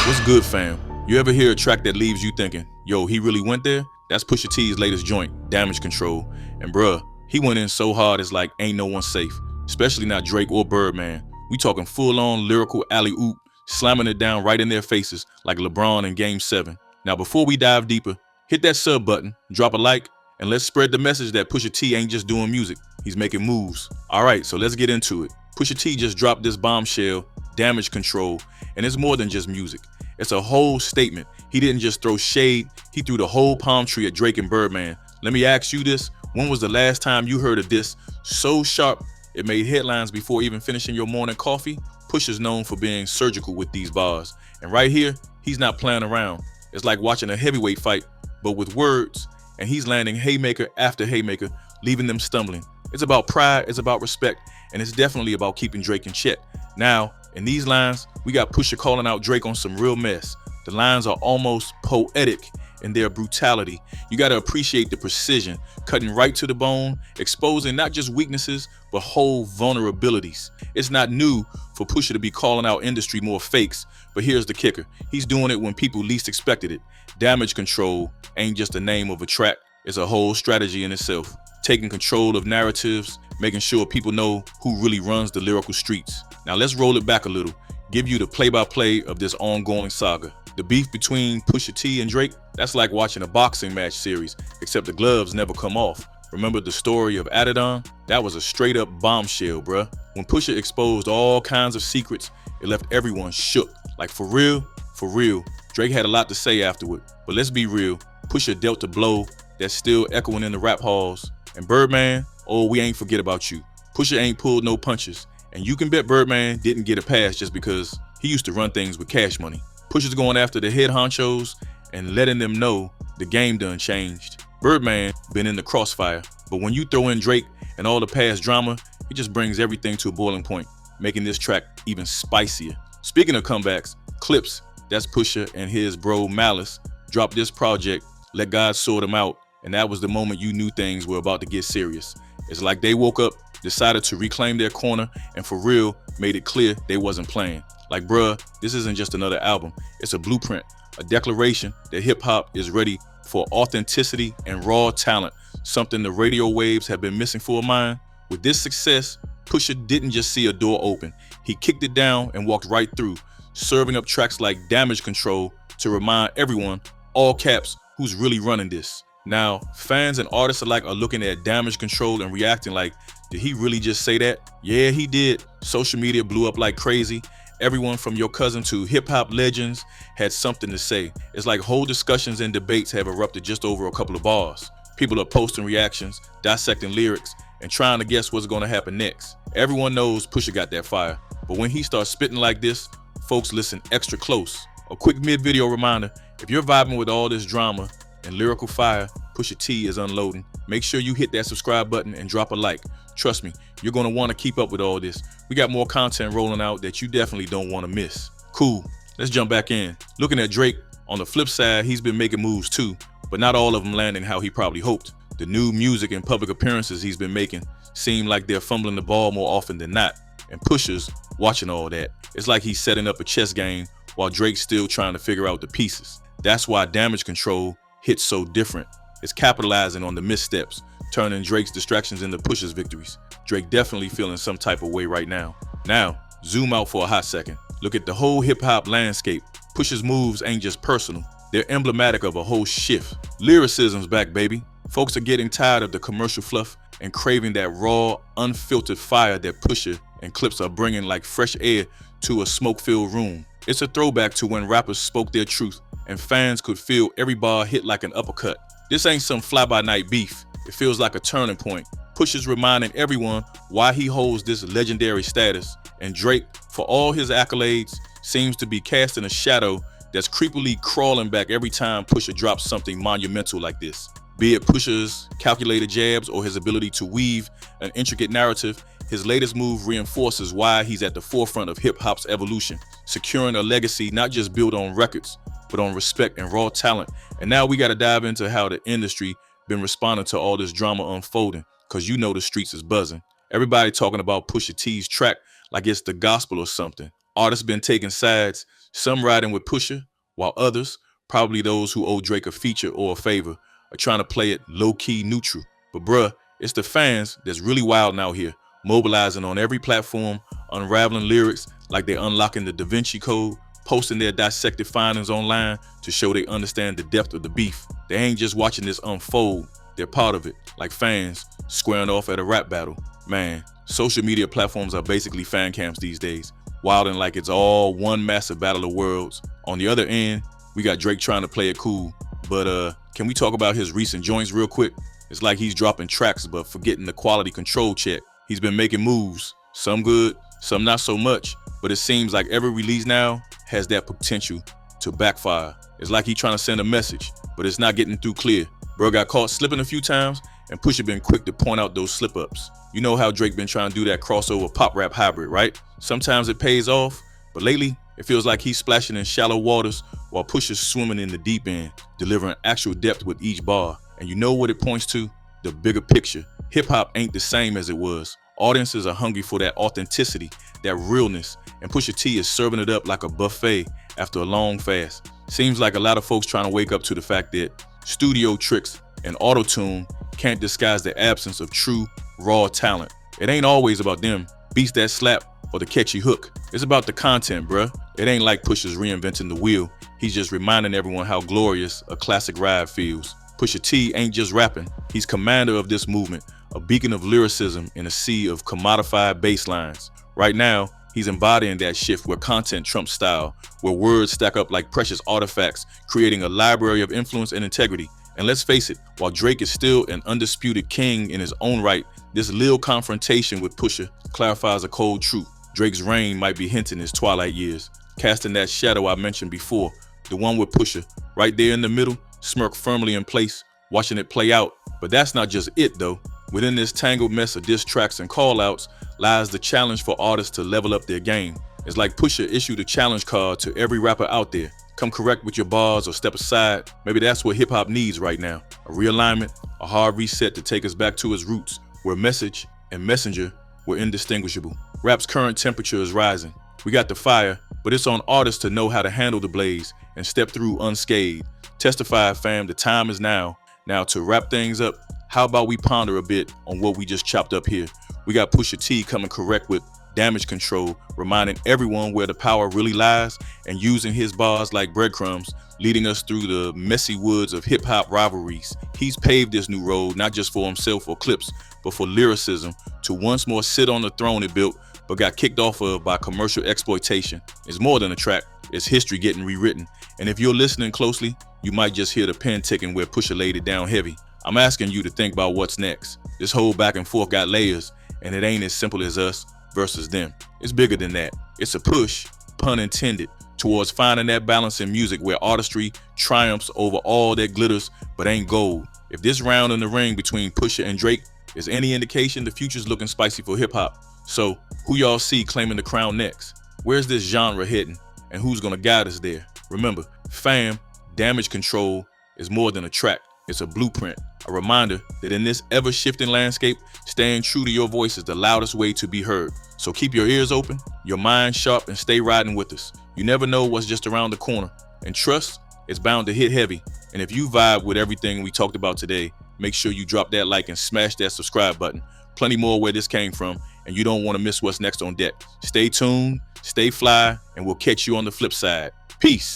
What's good, fam? You ever hear a track that leaves you thinking, yo, he really went there? That's Pusha T's latest joint, Damage Control. And bruh, he went in so hard it's like ain't no one safe. Especially not Drake or Birdman. We talking full-on lyrical alley-oop, slamming it down right in their faces like LeBron in Game 7. Now before we dive deeper, hit that sub button, drop a like, and let's spread the message that Pusha T ain't just doing music, he's making moves. Alright, so let's get into it. Pusha T just dropped this bombshell, Damage Control, and it's more than just music. It's a whole statement. He didn't just throw shade, he threw the whole palm tree at Drake and Birdman. Let me ask you this, when was the last time you heard a diss so sharp it made headlines before even finishing your morning coffee? Pusha's known for being surgical with these bars. And right here, he's not playing around. It's like watching a heavyweight fight, but with words, and he's landing haymaker after haymaker, leaving them stumbling. It's about pride, it's about respect, and it's definitely about keeping Drake in check. Now, in these lines, we got Pusha calling out Drake on some real mess. The lines are almost poetic in their brutality. You gotta appreciate the precision, cutting right to the bone, exposing not just weaknesses, but whole vulnerabilities. It's not new for Pusha to be calling out industry more fakes, but here's the kicker. He's doing it when people least expected it. Damage Control ain't just the name of a track, it's a whole strategy in itself. Taking control of narratives, making sure people know who really runs the lyrical streets. Now let's roll it back a little, give you the play-by-play of this ongoing saga. The beef between Pusha T and Drake, that's like watching a boxing match series, except the gloves never come off. Remember the story of Adidon? That was a straight up bombshell, bruh. When Pusha exposed all kinds of secrets, it left everyone shook. Like for real, Drake had a lot to say afterward. But let's be real, Pusha dealt a blow that's still echoing in the rap halls. And Birdman, oh, we ain't forget about you. Pusha ain't pulled no punches. And you can bet Birdman didn't get a pass just because he used to run things with cash money. Pusha's going after the head honchos and letting them know the game done changed. Birdman been in the crossfire, but when you throw in Drake and all the past drama, it just brings everything to a boiling point, making this track even spicier. Speaking of comebacks, Clips, that's Pusha and his bro Malice, dropped this project, Let God Sort Him Out, and that was the moment you knew things were about to get serious. It's like they woke up, decided to reclaim their corner, and for real, made it clear they wasn't playing. Like bruh, this isn't just another album, it's a blueprint, a declaration that hip-hop is ready for authenticity and raw talent, something the radio waves have been missing for a mind. With this success, Pusha didn't just see a door open, he kicked it down and walked right through, serving up tracks like Damage Control to remind everyone, all caps, who's really running this. Now, fans and artists alike are looking at Damage Control and reacting like, did he really just say that? Yeah, he did. Social media blew up like crazy. Everyone from your cousin to hip-hop legends had something to say. It's like whole discussions and debates have erupted just over a couple of bars. People are posting reactions, dissecting lyrics, and trying to guess what's gonna happen next. Everyone knows Pusha got that fire, but when he starts spitting like this, folks listen extra close. A quick mid-video reminder, if you're vibing with all this drama and lyrical fire Pusha T is unloading, make sure you hit that subscribe button and drop a like. Trust me, you're gonna wanna keep up with all this. We got more content rolling out that you definitely don't wanna miss. Cool, let's jump back in. Looking at Drake, on the flip side, he's been making moves too, but not all of them landing how he probably hoped. The new music and public appearances he's been making seem like they're fumbling the ball more often than not, and Pusha's watching all that. It's like he's setting up a chess game while Drake's still trying to figure out the pieces. That's why Damage Control hits so different. It's capitalizing on the missteps, turning Drake's distractions into Pusha's victories. Drake definitely feeling some type of way right now. Now, zoom out for a hot second. Look at the whole hip-hop landscape. Pusha's moves ain't just personal, they're emblematic of a whole shift. Lyricism's back, baby. Folks are getting tired of the commercial fluff and craving that raw, unfiltered fire that Pusha and Clips are bringing like fresh air to a smoke-filled room. It's a throwback to when rappers spoke their truth and fans could feel every bar hit like an uppercut. This ain't some fly-by-night beef. It feels like a turning point. Pusha's reminding everyone why he holds this legendary status, and Drake, for all his accolades, seems to be casting a shadow that's creepily crawling back every time Pusha drops something monumental like this. Be it Pusha's calculated jabs or his ability to weave an intricate narrative, his latest move reinforces why he's at the forefront of hip-hop's evolution, securing a legacy not just built on records, but on respect and raw talent. And now we gotta dive into how the industry been responding to all this drama unfolding, cause you know the streets is buzzing. Everybody talking about Pusha T's track like it's the gospel or something. Artists been taking sides, Some riding with Pusha, while others, probably those who owe Drake a feature or a favor, are trying to play it low-key neutral. But bruh, it's the fans that's really wild out here, mobilizing on every platform, unraveling lyrics like they're unlocking the Da Vinci Code, posting their dissected findings online to show they understand the depth of the beef. They ain't just watching this unfold, they're part of it, like fans squaring off at a rap battle. Man, social media platforms are basically fan camps these days, wilding like it's all one massive battle of worlds. On the other end, we got Drake trying to play it cool, but can we talk about his recent joints real quick? It's like he's dropping tracks but forgetting the quality control check. He's been making moves, some good, some not so much, but it seems like every release now has that potential to backfire. It's like he's trying to send a message, but it's not getting through clear. Bro got caught slipping a few times, and Pusha been quick to point out those slip-ups. You know how Drake been trying to do that crossover pop rap hybrid, right? Sometimes it pays off, but lately it feels like he's splashing in shallow waters while Pusha's swimming in the deep end, delivering actual depth with each bar. And you know what it points to? The bigger picture. Hip-hop ain't the same as it was. Audiences are hungry for that authenticity, that realness, and Pusha T is serving it up like a buffet after a long fast. Seems like a lot of folks trying to wake up to the fact that studio tricks and auto-tune can't disguise the absence of true, raw talent. It ain't always about them beats that slap or the catchy hook. It's about the content, bruh. It ain't like Pusha's reinventing the wheel. He's just reminding everyone how glorious a classic ride feels. Pusha T ain't just rapping. He's commander of this movement, a beacon of lyricism in a sea of commodified bass lines. Right now, he's embodying that shift where content trumps style, where words stack up like precious artifacts, creating a library of influence and integrity. And let's face it, while Drake is still an undisputed king in his own right, this little confrontation with Pusha clarifies a cold truth. Drake's reign might be hinting his twilight years, casting that shadow I mentioned before, the one with Pusha, right there in the middle, smirk firmly in place, watching it play out. But that's not just it though. Within this tangled mess of diss tracks and call-outs lies the challenge for artists to level up their game. It's like Pusha issued a challenge card to every rapper out there. Come correct with your bars or step aside. Maybe that's what hip-hop needs right now. A realignment, a hard reset to take us back to its roots, where message and messenger were indistinguishable. Rap's current temperature is rising. We got the fire, but it's on artists to know how to handle the blaze and step through unscathed. Testify, fam, the time is now. Now to wrap things up, how about we ponder a bit on what we just chopped up here? We got Pusha T coming correct with damage control, reminding everyone where the power really lies and using his bars like breadcrumbs, leading us through the messy woods of hip-hop rivalries. He's paved this new road not just for himself or clips, but for lyricism to once more sit on the throne it built but got kicked off of by commercial exploitation. It's more than a track, it's history getting rewritten. And if you're listening closely, you might just hear the pen ticking where Pusha laid it down heavy. I'm asking you to think about what's next. This whole back and forth got layers, and it ain't as simple as us versus them. It's bigger than that. It's a push, pun intended, towards finding that balance in music where artistry triumphs over all that glitters but ain't gold. If this round in the ring between Pusha and Drake is any indication, the future's looking spicy for hip-hop. So, who y'all see claiming the crown next? Where's this genre heading? And who's gonna guide us there? Remember, fam, damage control is more than a track. It's a blueprint, a reminder that in this ever-shifting landscape, staying true to your voice is the loudest way to be heard. So keep your ears open, your mind sharp, and stay riding with us. You never know what's just around the corner. And trust, it's bound to hit heavy. And if you vibe with everything we talked about today, make sure you drop that like and smash that subscribe button. Plenty more where this came from, and you don't want to miss what's next on deck. Stay tuned, stay fly, and we'll catch you on the flip side. Peace.